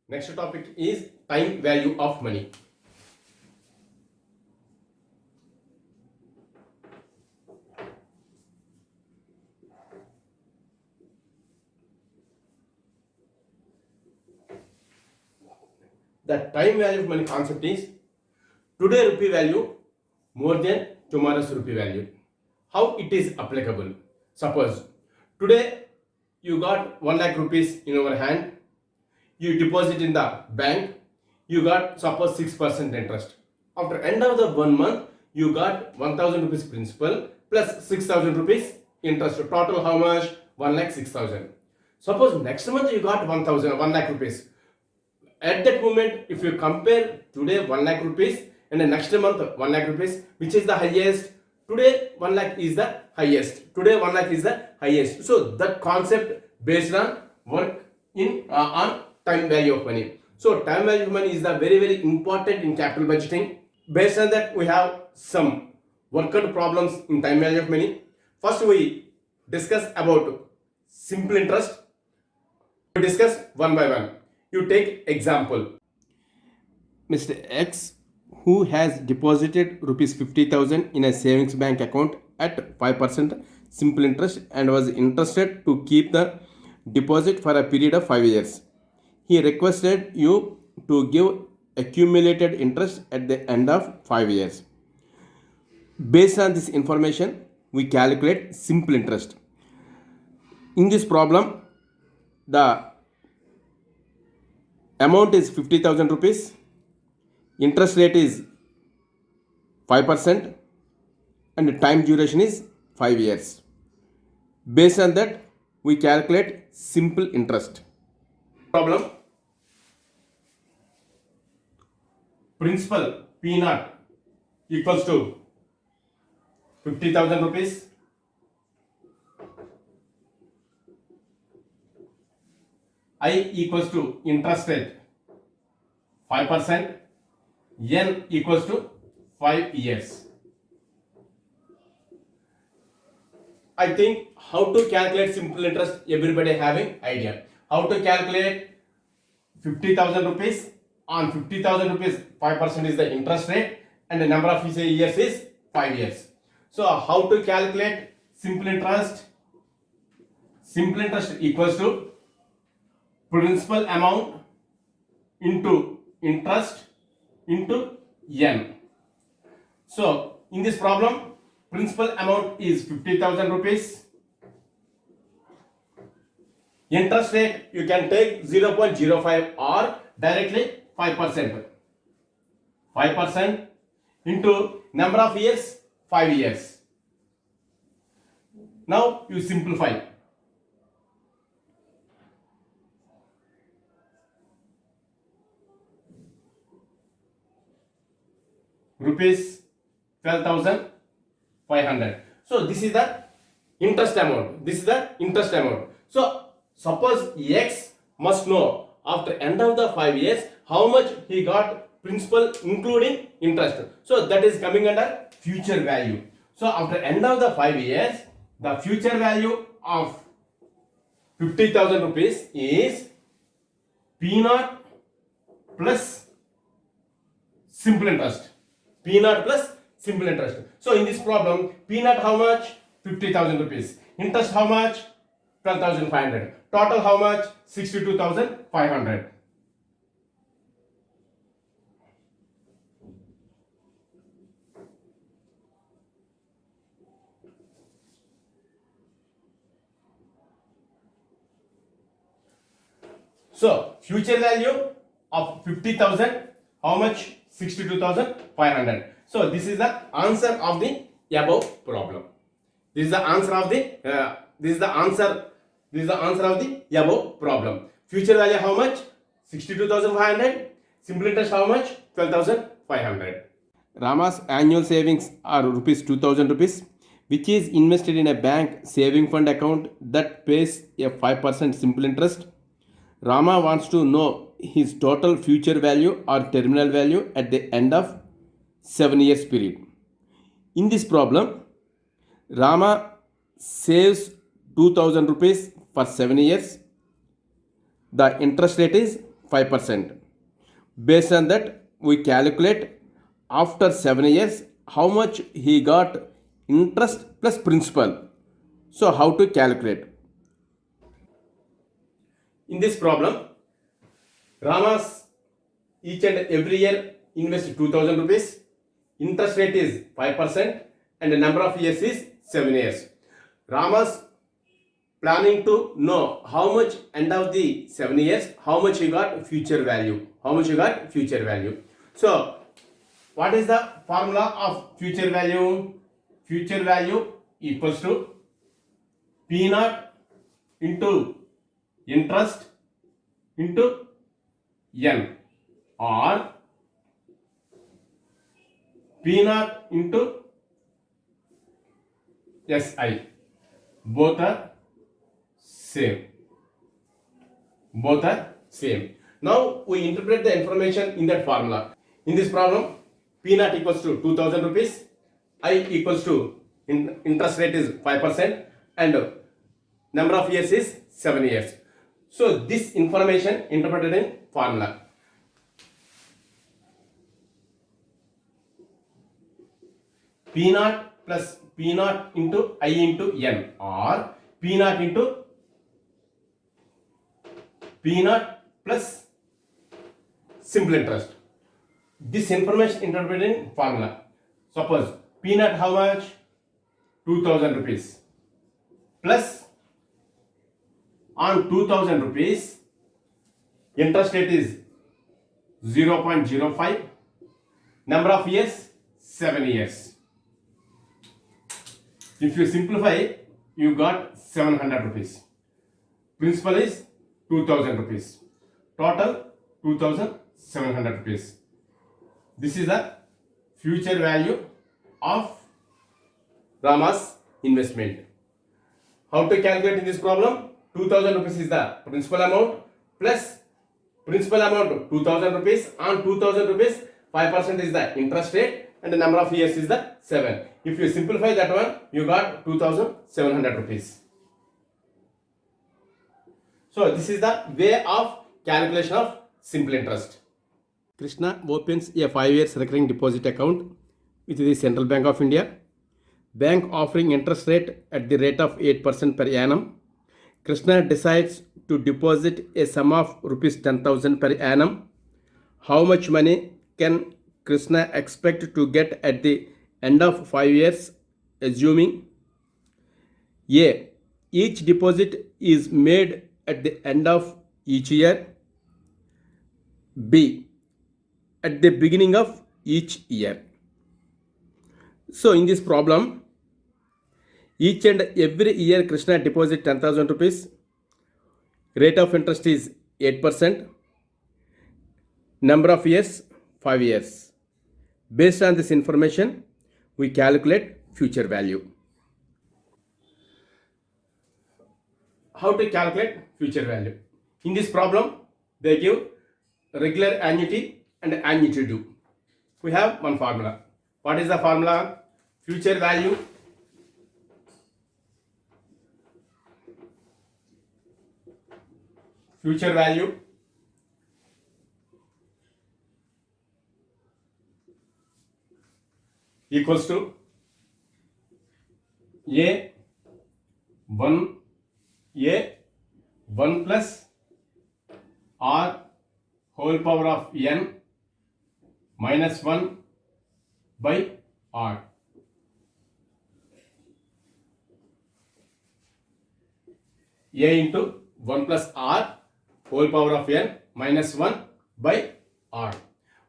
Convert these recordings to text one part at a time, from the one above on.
Next topic is time value of money. The time value of money concept is today rupee value more than tomorrow's rupee value. How it is applicable? Suppose today you got 1 lakh rupees in your hand, you deposit in the bank, you got suppose 6% interest. After end of the 1 month, you got 1000 rupees principal plus 6000 rupees interest. Total how much? 1 lakh 6000. Suppose next month you got 1 lakh rupees. At that moment, if you compare today 1 lakh rupees and the next month 1 lakh rupees, which is the highest? Today 1 lakh is the highest. Today 1 lakh is the highest. So that concept based on work in on time value of money. So time value of money is the very important in capital budgeting. Based on that, we have some worked problems in time value of money. First, we discuss about simple interest. We discuss one by one. You take example. Mr. X, who has deposited rupees 50,000 in a savings bank account at 5% simple interest and was interested to keep the deposit for a period of 5 years. He requested you to give accumulated interest at the end of 5 years. Based on this information, we calculate simple interest. In this problem, the amount is 50,000 rupees, interest rate is 5%, and the time duration is 5 years. Based on that, we calculate simple interest. Problem. Principal P naught equals to 50,000 rupees. I equals to interest rate 5%. N equals to 5 years. I think how to calculate simple interest, everybody having idea. How to calculate 50,000 rupees on 50,000 rupees, 5% is the interest rate and the number of years is 5 years. So how to calculate simple interest? Simple interest equals to principal amount into interest into N. So in this problem, principal amount is 50,000 rupees. Interest rate you can take 0.05 or directly 5%. 5% into number of years, 5 years. Now you simplify. Rupees 12,500. So this is the interest amount. This is the interest amount. So suppose X must know after end of the 5 years how much he got principal including interest. So that is coming under future value. So after end of the 5 years, the future value of 50,000 rupees is P naught plus simple interest. P naught plus simple interest. So in this problem, P naught how much? 50,000 rupees. Interest how much? 12,500. Total how much? 62,500. So future value of 50,000 how much? 62,500. So this is the answer of the above problem. This is the answer of the of the above problem. Future value how much? 62,500. Simple interest how much? 12,500. Rama's annual savings are rupees 2,000 rupees, which is invested in a bank saving fund account that pays a 5% simple interest. Rama wants to know his total future value or terminal value at the end of 7 years period. In this problem, Rama saves 2,000 rupees for 7 years. The interest rate is 5%. Based on that, we calculate after 7 years how much he got interest plus principal. So how to calculate? In this problem, Ramas each and every year invest 2000 rupees. Interest rate is 5% and the number of years is 7 years. Ramas planning to know how much end of the 7 years, how much he got future value. So what is the formula of future value? Future value equals to P naught into interest into N, or P naught into SI. Both are same. Now we interpret the information in that formula. In this problem, P naught equals to 2000 rupees, I equals to interest rate is 5% and number of years is 7 years. So this information interpreted in formula. P naught plus P naught into I into N, or P naught into P naught plus simple interest. This information interpreted in formula. Suppose P naught how much? 2000 rupees plus on 2000 rupees interest rate is 0.05, number of years 7 years. If you simplify, you got 700 rupees. Principal is 2000 rupees. Total 2700 rupees. This is the future value of Rama's investment. How to calculate in this problem? 2000 rupees is the principal amount plus principal amount 2000 rupees, on 2000 rupees 5% is the interest rate and the number of years is the 7. If you simplify that one, you got 2700 rupees. So this is the way of calculation of simple interest. Krishna opens a 5 years recurring deposit account with the Central Bank of India. Bank offering interest rate at the rate of 8% per annum. Krishna decides to deposit a sum of rupees 10,000 per annum. How much money can Krishna expect to get at the end of 5 years, assuming A. Each deposit is made at the end of each year, B. At the beginning of each year. So in this problem, each and every year Krishna deposit 10,000 rupees, rate of interest is 8%, number of years 5 years. Based on this information, we calculate future value. How to calculate future value? In this problem, they give regular annuity and annuity due. We have one formula. What is the formula? Future value equals to A 1 plus R whole power of n minus 1 by R. A into 1 plus R whole power of n minus 1 by R.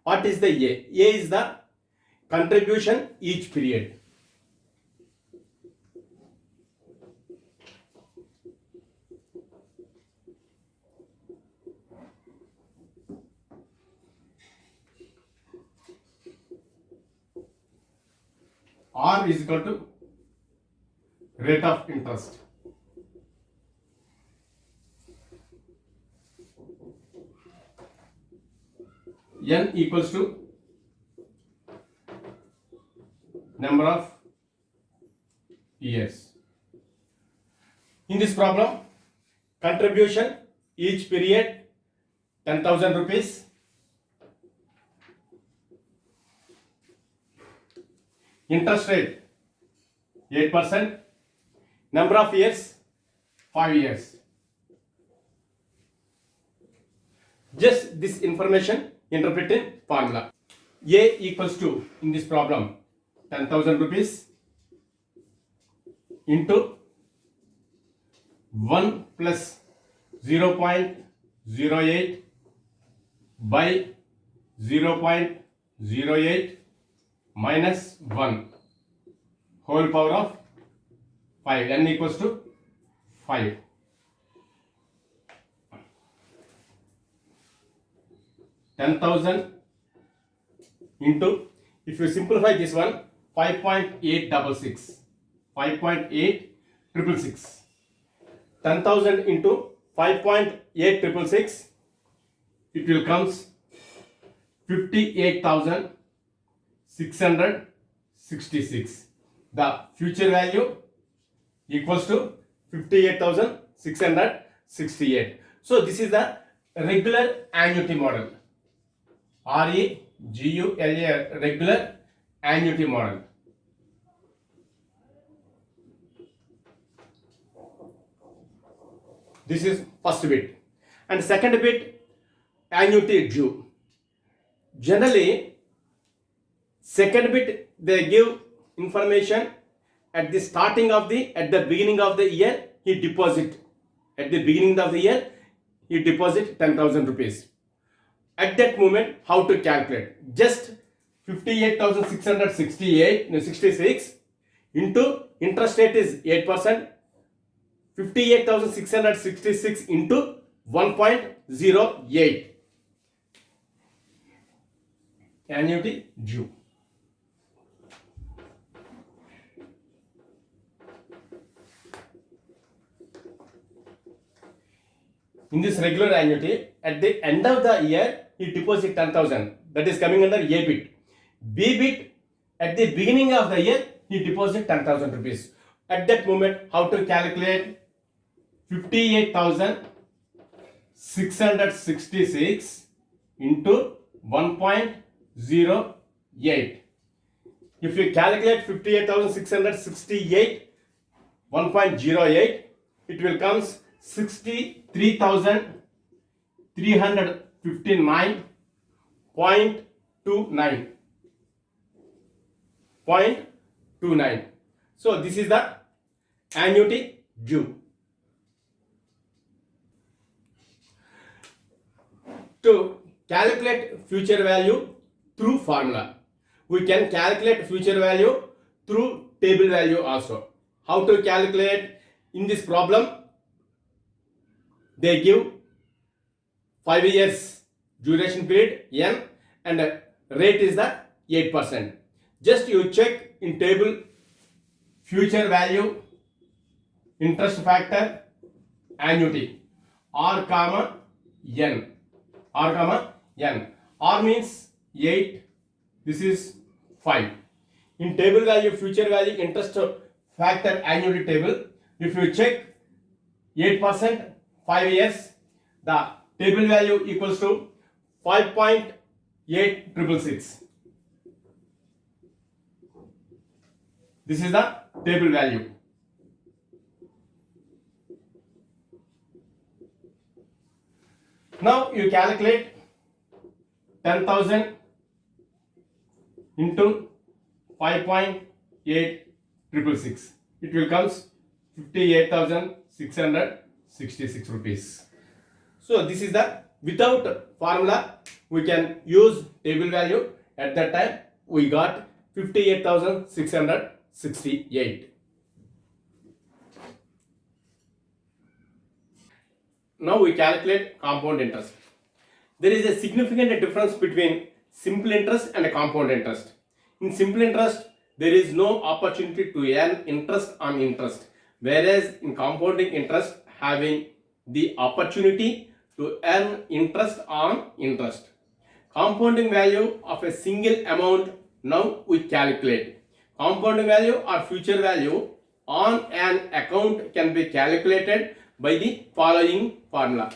What is the A? A is the contribution each period. R is equal to rate of interest. N equals to number of years. In this problem, contribution each period 10,000 rupees. Interest rate 8%. Number of years 5 years. Just this information interpret in formula. A equals to, in this problem, 10,000 rupees into 1 plus 0.08 by 0.08 minus 1 whole power of 5. N equals to 5. 10,000 into, if you simplify this one, 5.866. 5.8666. 10,000 into 5.8666, it will comes 58,666. The future value equals to 58,668. So this is the regular annuity model. REGULA, regular annuity model. This is first bit. And second bit, annuity due. Generally, second bit they give information at the starting of at the beginning of the year he deposit. At the beginning of the year he deposit 10,000 rupees. At that moment, how to calculate? Just 58,666 into interest rate is 8%. 58,666 into 1.08 annuity due. In this regular annuity, at the end of the year, he deposit 10,000. That is coming under A bit. B bit, at the beginning of the year, he deposit 10,000 rupees. At that moment, how to calculate? 58,666 into 1.08. If you calculate 58,668, 1.08, it will comes 63,359.29. So this is the annuity due. To calculate future value through formula, we can calculate future value through table value also. How to calculate? In this problem, they give 5 years duration period N and rate is the 8%. Just you check in table future value, interest factor, annuity, R comma N. R comma N. R means 8, this is 5. In table value, future value, interest factor, annuity table, if you check 8%, 5 years, the table value equals to 5.8666. This is the table value. Now you calculate 10,000 into 5.8666. It will comes 58,666 rupees. So this is the, without formula we can use table value. At that time we got 58,668. Now we calculate compound interest. There is a significant difference between simple interest and compound interest. In simple interest, there is no opportunity to earn interest on interest, whereas in compounding interest, having the opportunity to earn interest on interest. Compounding value of a single amount, now we calculate. Compounding value or future value on an account can be calculated by the following formula.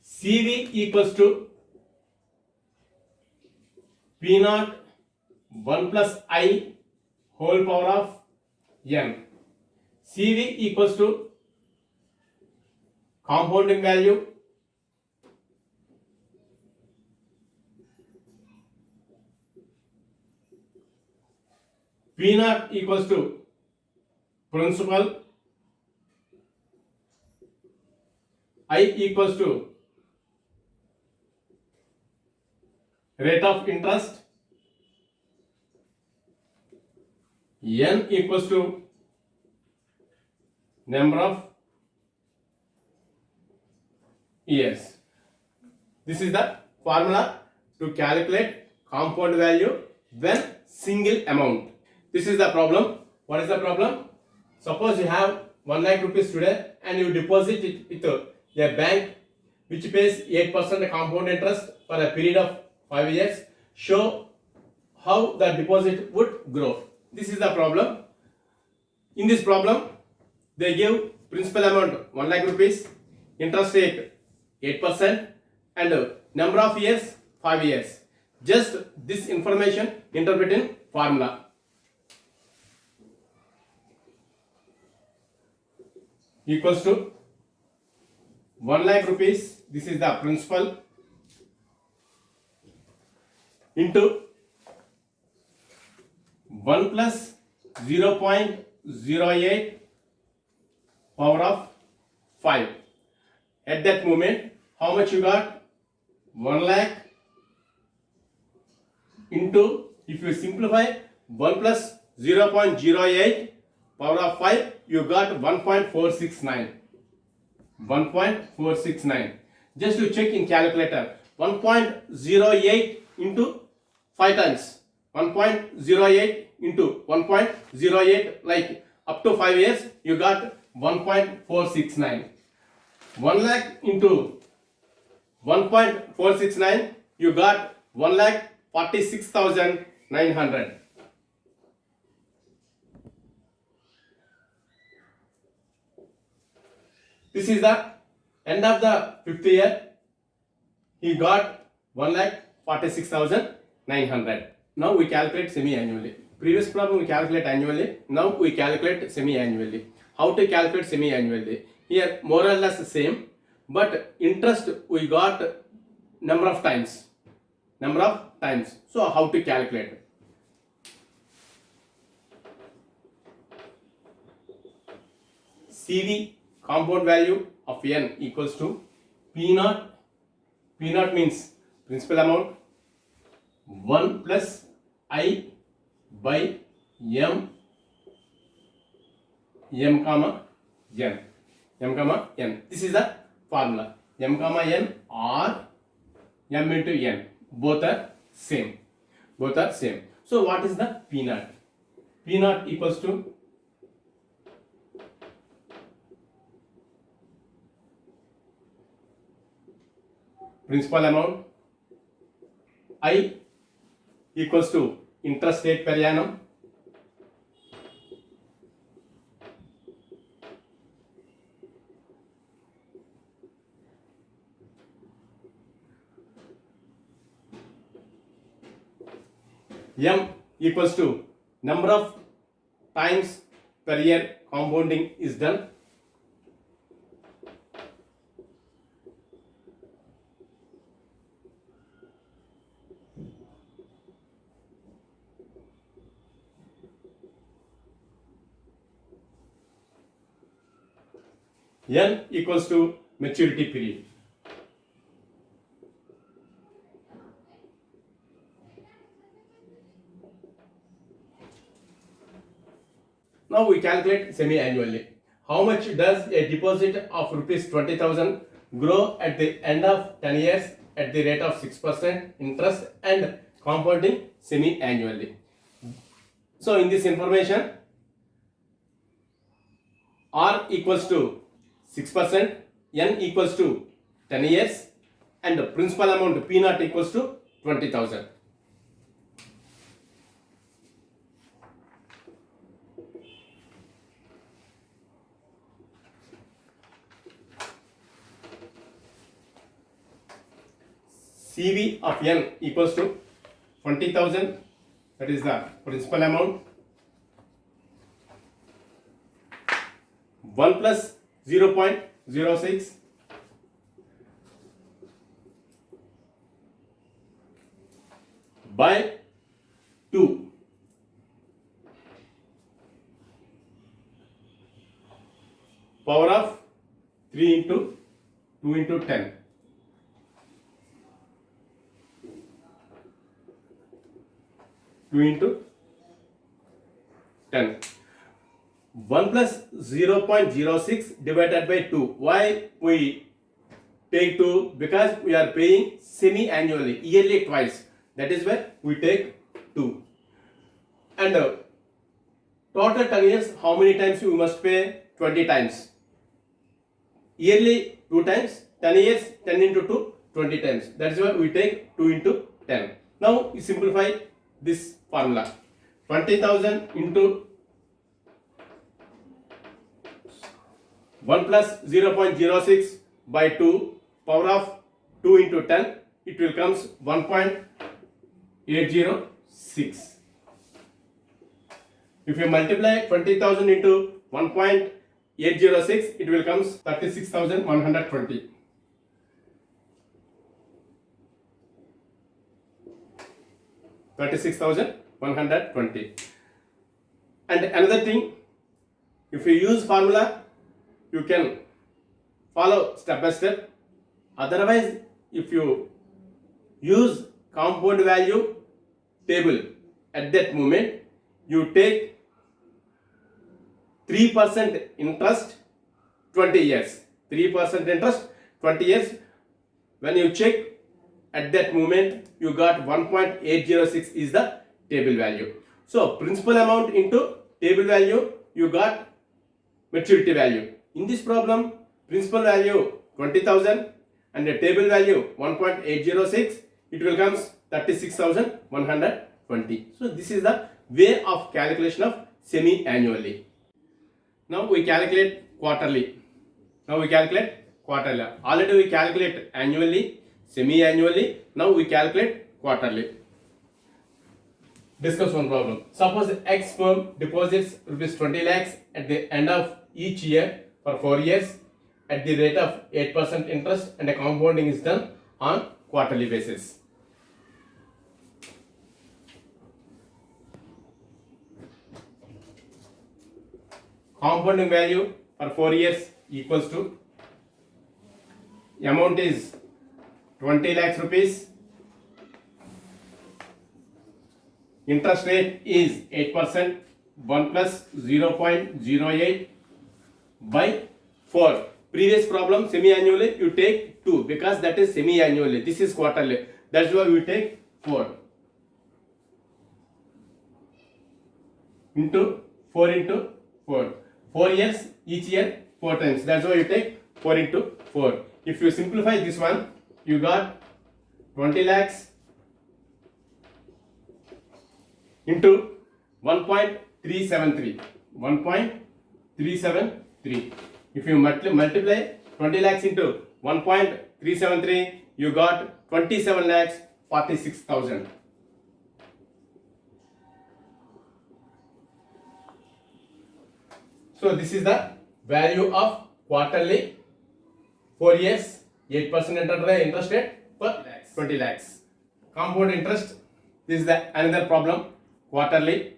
CV equals to P naught 1 plus I whole power of n. CV equals to compounding value P naught equals to principal, I equals to rate of interest, n equals to number of years. This is the formula to calculate compound value when single amount. This is the problem. What is the problem? Suppose you have 1 lakh rupees today and you deposit it with a bank which pays 8% compound interest for a period of 5 years. Show how the deposit would grow. This is the problem. In this problem, they give principal amount 1 lakh rupees, interest rate 8%, and number of years 5 years. Just this information interpret in formula. Equals to 1 lakh rupees, this is the principal, into 1 plus 0.08 power of 5. At that moment, how much you got? 1 lakh into, if you simplify 1 plus 0.08 power of 5, you got 1.469. 1.469. Just to check in calculator, 1.08 into 5 times. 1.08 into 1.08, like up to 5 years, you got 1.469. 1 lakh into 1.469, you got 1,46,900. This is the end of the 5th year. He got 1,46,900. Now we calculate semi-annually. Previous problem we calculate annually. Now we calculate semi-annually. How to calculate semi-annually? Here more or less the same, but interest we got number of times. So how to calculate? CV, compound value of n, equals to P naught. P naught means principal amount, 1 plus I by m comma n. This is the formula. M comma n or m into n. Both are same. So what is the P naught? P naught equals to principal amount, I equals to interest rate per annum, m equals to number of times per year compounding is done, n equals to maturity period. Now we calculate semi-annually. How much does a deposit of rupees 20,000 grow at the end of 10 years at the rate of 6% interest and compounding semi-annually? So in this information, R equals to 6%, N equals to 10 years, and the principal amount P naught equals to 20,000. CV of N equals to 20,000, that is the principal amount, 1 plus 0.06 by 2, power of 3 into 2 into 10. Into 10. 1 plus 0.06 divided by 2. Why we take 2? Because we are paying semi-annually, yearly twice. That is why we take 2. And total 10 years, how many times you must pay? 20 times. Yearly 2 times, 10 years, 10 into 2, 20 times. That is why we take 2 into 10. Now we simplify this formula. 20,000 into 1 plus 0.06 by 2, power of 2 into 10, it will comes 1.806. If you multiply 20,000 into 1.806, it will comes 36,120. And another thing, if you use formula, you can follow step by step. Otherwise, if you use compound value table at that moment, you take 3% interest 20 years. 3% interest 20 years. When you check at that moment, you got 1.806 is the table value. So principal amount into table value, you got maturity value. In this problem, principal value 20,000 and the table value 1.806, it will comes 36,120. So this is the way of calculation of semi-annually. Now we calculate quarterly. Already we calculate annually, semi-annually. Now we calculate quarterly. Discuss one problem. Suppose X firm deposits rupees 20 lakhs at the end of each year for 4 years at the rate of 8% interest, and the compounding is done on quarterly basis. Compounding value for 4 years equals to, amount is 20 lakhs rupees, interest rate is 8%, 1 plus 0.08 by 4. Previous problem semi-annually, you take 2 because that is semi-annually. This is quarterly. That's why we take 4 into 4 into 4. 4 years, each year 4 times. That's why you take 4 into 4. If you simplify this one, you got 20 lakhs into 1.373. 1.373. If you multiply 20 lakhs into 1.373, you got 27 lakhs 46,000. So this is the value of quarterly, 4 years, 8% interest rate per 20 lakhs. Compound interest, this is the another problem. Quarterly,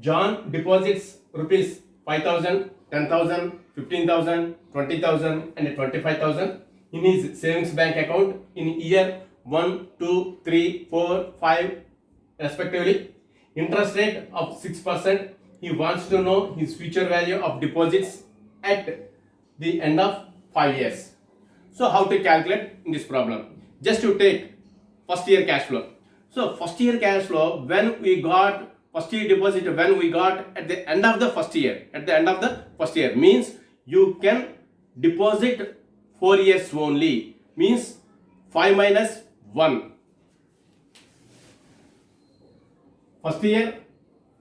John deposits rupees 5,000, 10,000, 15,000, 20,000 and 25,000 in his savings bank account in year 1, 2, 3, 4, 5 respectively. Interest rate of 6%. He wants to know his future value of deposits at the end of 5 years. So how to calculate in this problem? Just to take first year cash flow. So first year cash flow, when we got first year deposit, when we got at the end of the first year, means you can deposit 4 years only, means 5 minus 1. First year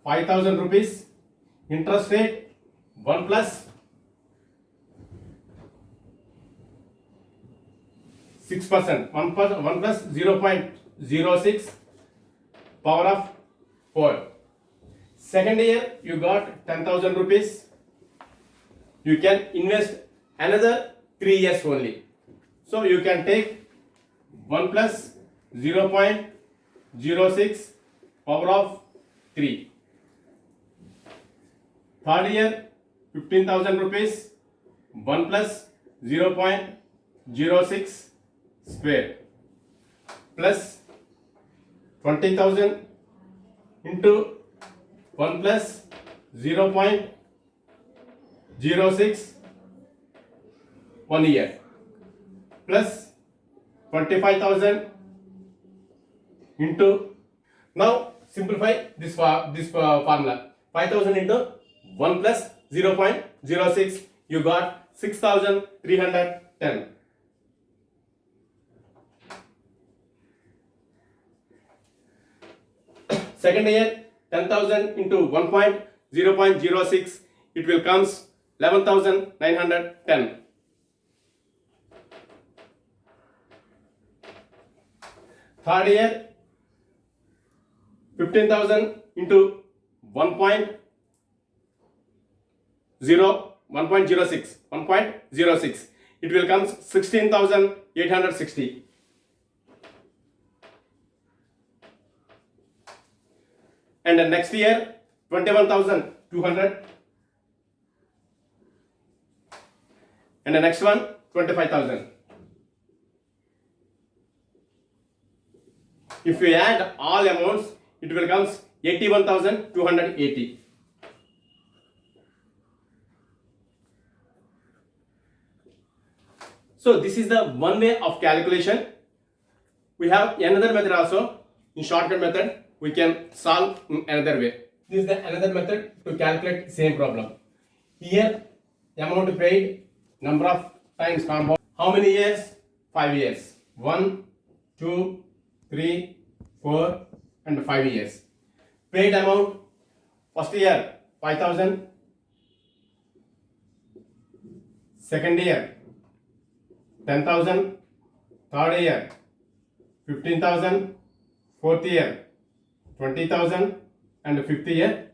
5,000 rupees, interest rate 1 plus 6%. 1 plus 0.06 power of 4. Second year you got 10,000 rupees. You can invest another 3 years only. So you can take 1 plus 0.06 power of 3. Third year 15,000 rupees. 1 plus 0.06 square plus 20,000 into 1 plus 0.06 1 year plus 25,000 into, now simplify this formula. 5,000 into 1 plus 0.06, you got 6,310. Second year 10,000 into 0.06, it will comes 11,910. Third year 15,000 into 1.06, 1.06, it will come 16,860. And the next year 21,200, and the next one 25,000. If you add all amounts, it will come 81,280. So this is the one way of calculation. We have another method also. In shortcut method, we can solve in another way. This is the another method to calculate same problem. Here, amount paid, number of times compound. How many years? 5 years. 1, 2, 3, 4, and 5 years. Paid amount, first year 5,000. Second year 10,000. Third year 15,000. Fourth year 20,000. And fifth year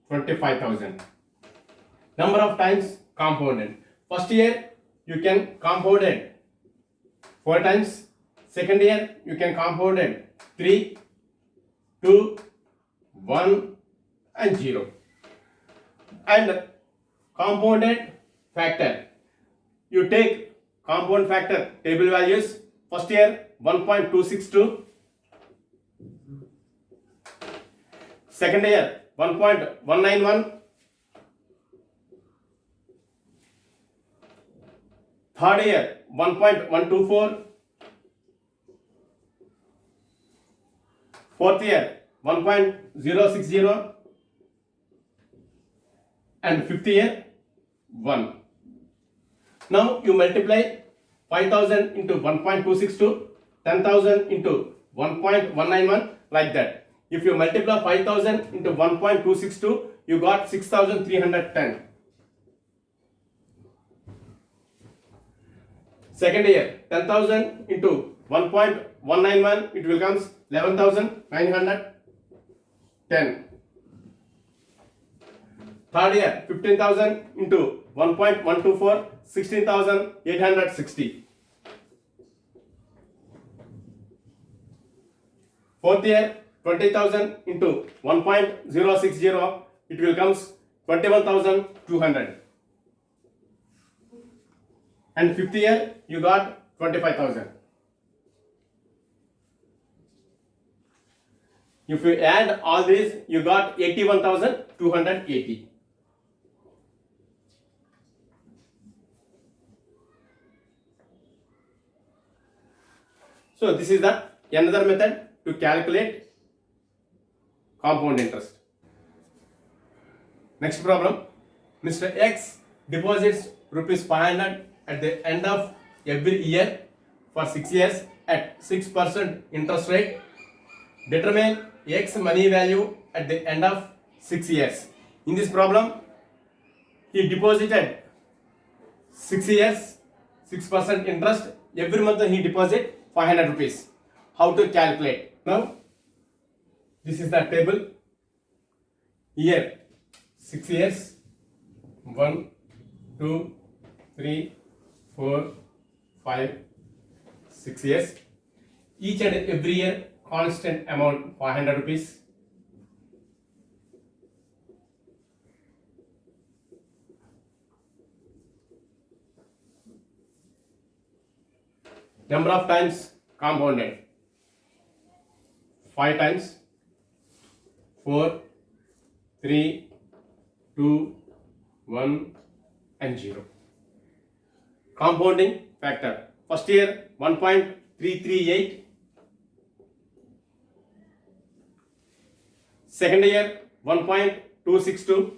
25,000. Number of times compounded. First year you can compound it 4 times. Second year you can compound it 3, 2, 1 and 0. And compounded factor, you take compound factor table values. First year 1.262, second year 1.191, third year 1.124, fourth year 1.060, and fifth year 1. Now you multiply 5,000 into 1.262, 10,000 into 1.191, like that. If you multiply 5,000 into 1.262, you got 6,310. Second year 10,000 into 1.191, it will comes 11,910. Third year 15,000 into 1.124, 16,860. Fourth year 20,000 into 1.060, it will comes 21,200. And fifth year you got 25,000. If you add all these, you got 81,280. So this is the another method to calculate compound interest. Next problem. Mr. X deposits rupees 500 at the end of every year for 6 years at 6% interest rate. Determine X money value at the end of 6 years. In this problem, he deposited 6 years, 6% interest every month he deposit 500 rupees. How to calculate? Now, this is the table. Here, 6 years, 1, 2, 3, 4, 5, 6 years. Each and every year, constant amount 500 rupees. Number of times compounded 5 times, 4, 3, 2, 1 and 0. Compounding factor. First year 1.338. Second year 1.262.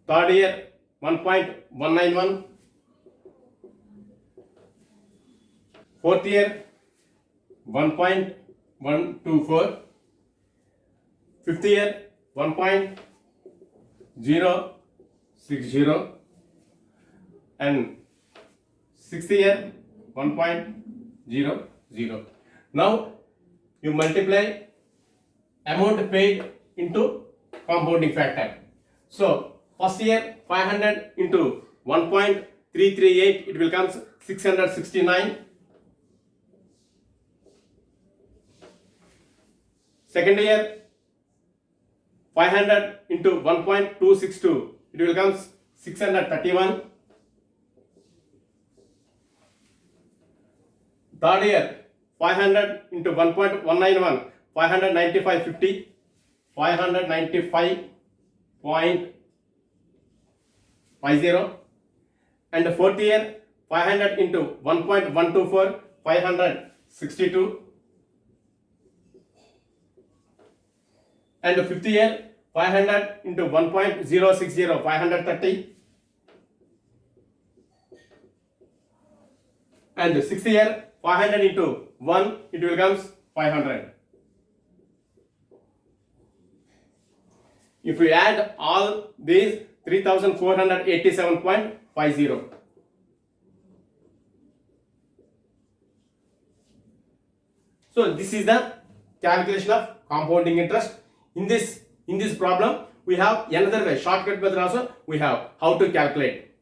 Third year 1.191. Fourth year 1.124. Fifth year 1.060 and sixth year 1.00. Now you multiply amount paid into compounding factor. So first year 500 into 1.338, it will come 669. Second year 500 into 1.262, it will come 631. Third year 500 into 1.191, 595.50, 595.50. And the fourth year 500 into 1.124, 562. And the fifth year 500 into 1.060, 530. And the sixth year 500 into 1, it will come 500. If we add all these, 3487.50. So this is the calculation of compounding interest. In this problem, we have another way, shortcut method also. We have how to calculate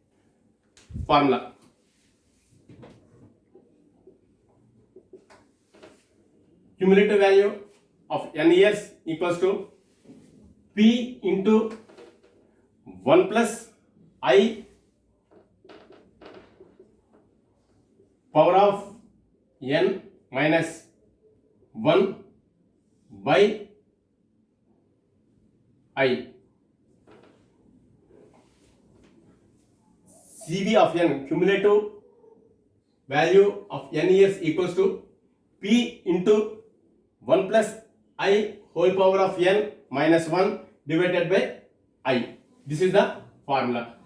formula. Cumulative value of n years equals to P into 1 plus I power of n minus 1 by I. CV of n, cumulative value of n years equals to P into 1 plus I whole power of n minus 1 divided by I. This is the formula.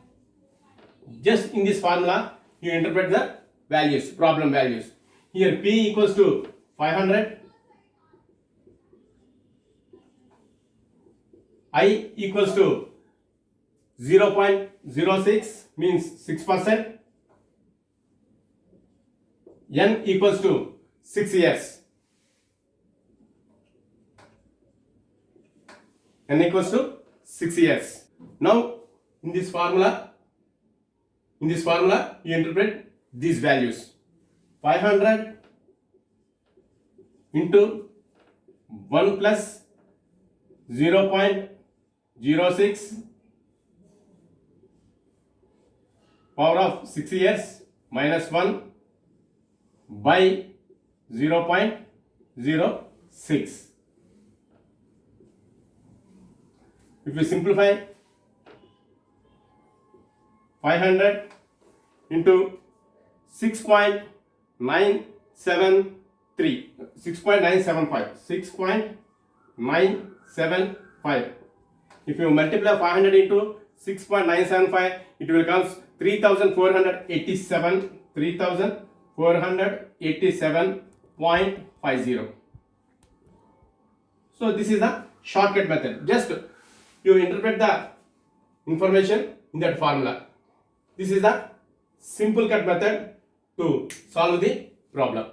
Just in this formula, you interpret the values, problem values. Here P equals to 500. I equals to 0.06 means 6%. N equals to 6 years. N equals to 6 years. Now in this formula you interpret these values. 500 into 1 plus 0.06 power of 6 years minus 1 by 0.06. If we simplify, 500 into 6.975. If you multiply 500 into 6.975, it will come 3487.50. So this is the shortcut method. Just you interpret the information in that formula. This is a simple cut method to solve the problem.